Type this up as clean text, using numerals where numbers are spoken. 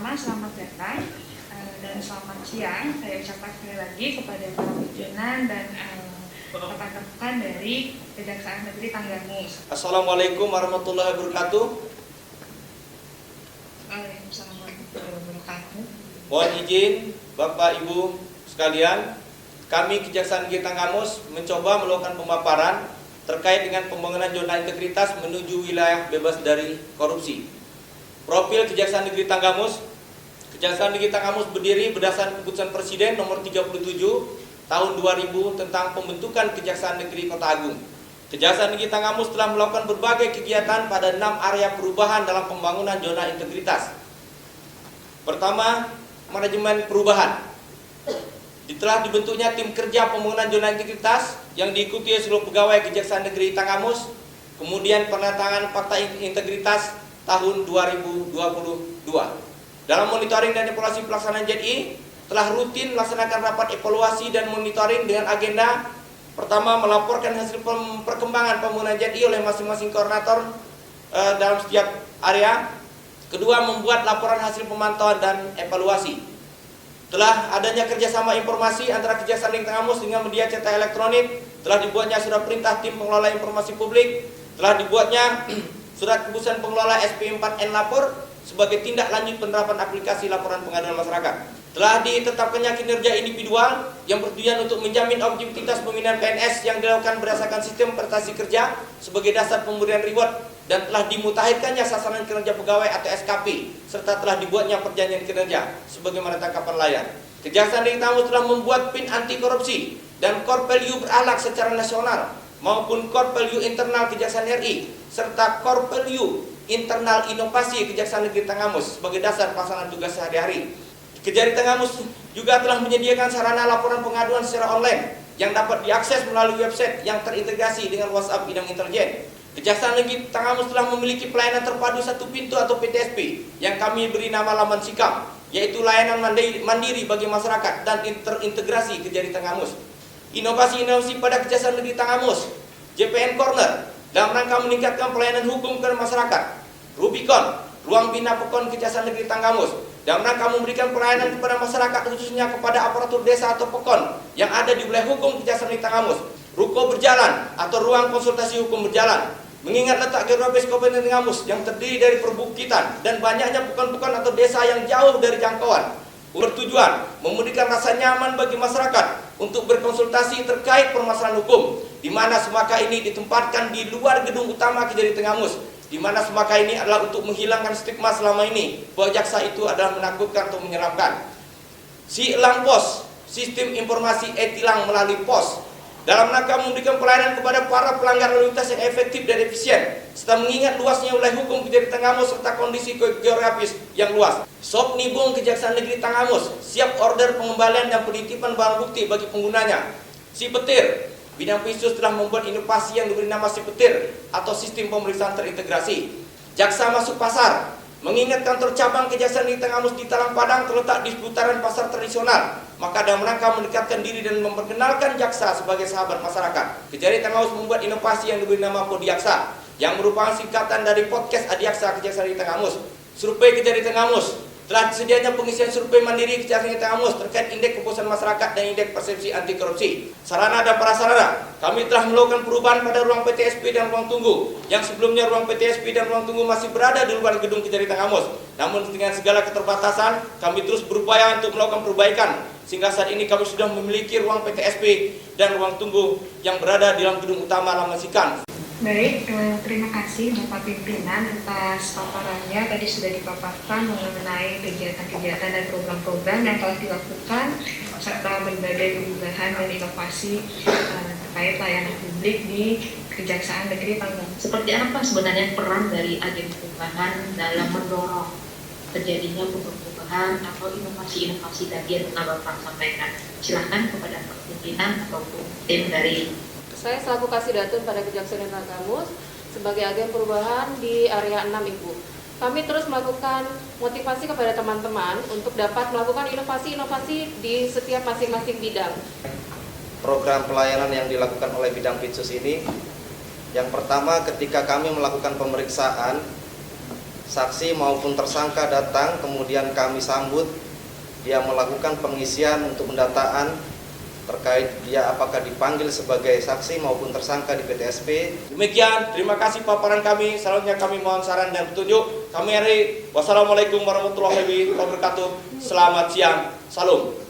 Pertama-tama selamat datang dan selamat siang. Saya ucapkan sekali lagi kepada para pimpinan dan rekan-rekan dari Kejaksaan Negeri Tanggamus. Assalamualaikum warahmatullahi wabarakatuh. Waalaikumsalam warahmatullahi wabarakatuh. Mohon izin Bapak Ibu sekalian, kami Kejaksaan Negeri Tanggamus mencoba melakukan pemaparan terkait dengan pembangunan zona integritas menuju wilayah bebas dari korupsi. Profil Kejaksaan Negeri Tanggamus. Kejaksaan Negeri Tanggamus berdiri berdasarkan keputusan Presiden nomor 37 tahun 2000 tentang pembentukan Kejaksaan Negeri Kota Agung. Kejaksaan Negeri Tanggamus telah melakukan berbagai kegiatan pada 6 area perubahan dalam pembangunan zona integritas. Pertama, manajemen perubahan. Telah dibentuknya tim kerja pembangunan zona integritas yang diikuti oleh seluruh pegawai Kejaksaan Negeri Tanggamus. Kemudian penandatanganan fakta integritas tahun 2022. Dalam monitoring dan evaluasi pelaksanaan ZI, telah rutin melaksanakan rapat evaluasi dan monitoring dengan agenda pertama, melaporkan hasil perkembangan pembangunan ZI oleh masing-masing koordinator dalam setiap area. Kedua, membuat laporan hasil pemantauan dan evaluasi. Telah adanya kerjasama informasi antara Kejaksaan Negeri Tanggamus dengan media cetak elektronik, telah dibuatnya surat perintah tim pengelola informasi publik, telah dibuatnya surat keputusan pengelola SP4N lapor sebagai tindak lanjut penerapan aplikasi laporan pengaduan masyarakat. Telah ditetapkannya kinerja individual yang bertujuan untuk menjamin objektivitas pembinaan PNS yang dilakukan berdasarkan sistem prestasi kerja sebagai dasar pemberian reward, dan telah dimutakhirkannya sasaran kinerja pegawai atau SKP, serta telah dibuatnya perjanjian kinerja sebagaimana tangkapan layar. Kejaksaan Negeri Tanggamus telah membuat PIN anti korupsi dan core value berakhlak secara nasional maupun core value internal Kejaksaan RI serta core value internal inovasi Kejaksaan Negeri Tanggamus sebagai dasar pelaksanaan tugas sehari-hari. Kejaksaan Tanggamus juga telah menyediakan sarana laporan pengaduan secara online yang dapat diakses melalui website yang terintegrasi dengan WhatsApp bidang intelijen. Kejaksaan Negeri Tanggamus telah memiliki pelayanan terpadu satu pintu atau PTSP yang kami beri nama laman sikap, yaitu layanan mandiri bagi masyarakat dan terintegrasi Kejaksaan Tanggamus. Inovasi pada Kejaksaan Negeri Tanggamus, JPN Corner, dalam rangka meningkatkan pelayanan hukum kepada masyarakat. Rubicon, ruang bina pekon Kejaksaan Negeri Tanggamus, dalam rangka memberikan pelayanan kepada masyarakat khususnya kepada aparatur desa atau pekon yang ada di wilayah hukum Kejaksaan Negeri Tanggamus. Ruko berjalan atau ruang konsultasi hukum berjalan, mengingat letak geografis Kabupaten Tanggamus yang terdiri dari perbukitan dan banyaknya pekon-pekon atau desa yang jauh dari jangkauan, bertujuan memudahkan rasa nyaman bagi masyarakat untuk berkonsultasi terkait permasalahan hukum, di mana semaka ini ditempatkan di luar gedung utama Kejaksaan Tanggamus, di mana semaka ini adalah untuk menghilangkan stigma selama ini bahwa jaksa itu adalah menakutkan atau menyeramkan. Si Elang Pos, sistem informasi e-tilang melalui pos, dalam rangka memberikan pelayanan kepada para pelanggar lalu lintas yang efektif dan efisien, serta mengingat luasnya wilayah hukum Kejaksaan Tanggamus serta kondisi geografis yang luas. Sop Nibung Kejaksaan Negeri Tanggamus siap order pengembalian dan penitipan barang bukti bagi penggunanya. Si Petir, bidang Pisus telah membuat inovasi yang diberi nama Si Petir atau sistem pemeriksaan terintegrasi. Jaksa masuk pasar, mengingat kantor cabang Kejaksaan Negeri Tanggamus di Talang Padang terletak di seputaran pasar tradisional, maka dalam rangka mendekatkan diri dan memperkenalkan jaksa sebagai sahabat masyarakat, Kejaksaan Tanggamus membuat inovasi yang diberi nama Podiaksa, yang merupakan singkatan dari podcast Adiaksa Kejaksaan Negeri Tanggamus. Survei Kejaksaan Tanggamus, telah disedianya pengisian survei mandiri Kejaksaan Negeri Tanggamus terkait indeks kepuasan masyarakat dan indeks persepsi anti korupsi. Sarana dan prasarana, kami telah melakukan perubahan pada ruang PTSP dan ruang tunggu, yang sebelumnya ruang PTSP dan ruang tunggu masih berada di luar gedung Kejaksaan Tanggamus. Namun dengan segala keterbatasan, kami terus berupaya untuk melakukan perbaikan, sehingga saat ini kami sudah memiliki ruang PTSP dan ruang tunggu yang berada di dalam gedung utama Lamasikan. Baik, terima kasih Bapak Pimpinan atas paparannya. Tadi sudah dipaparkan mengenai kegiatan-kegiatan dan program-program yang telah dilakukan serta berbagai perubahan dan inovasi terkait layanan publik di Kejaksaan Negeri Tanggamus. Seperti apa sebenarnya peran dari agen perubahan dalam mendorong terjadinya perubahan atau inovasi-inovasi tadi yang telah Bapak sampaikan? Silahkan kepada Pak Pimpinan ataupun tim dari. Saya selaku Kasidatun pada Kejaksaan Negeri Tanggamus sebagai agen perubahan di area 6 Ibu. Kami terus melakukan motivasi kepada teman-teman untuk dapat melakukan inovasi-inovasi di setiap masing-masing bidang. Program pelayanan yang dilakukan oleh bidang Pitsus ini, yang pertama ketika kami melakukan pemeriksaan saksi maupun tersangka datang, kemudian kami sambut, dia melakukan pengisian untuk pendataan terkait dia apakah dipanggil sebagai saksi maupun tersangka di PTSP. Demikian, terima kasih paparan kami. Selanjutnya kami mohon saran dan petunjuk. Kami akhiri. Wassalamualaikum warahmatullahi wabarakatuh. Selamat siang. Salam.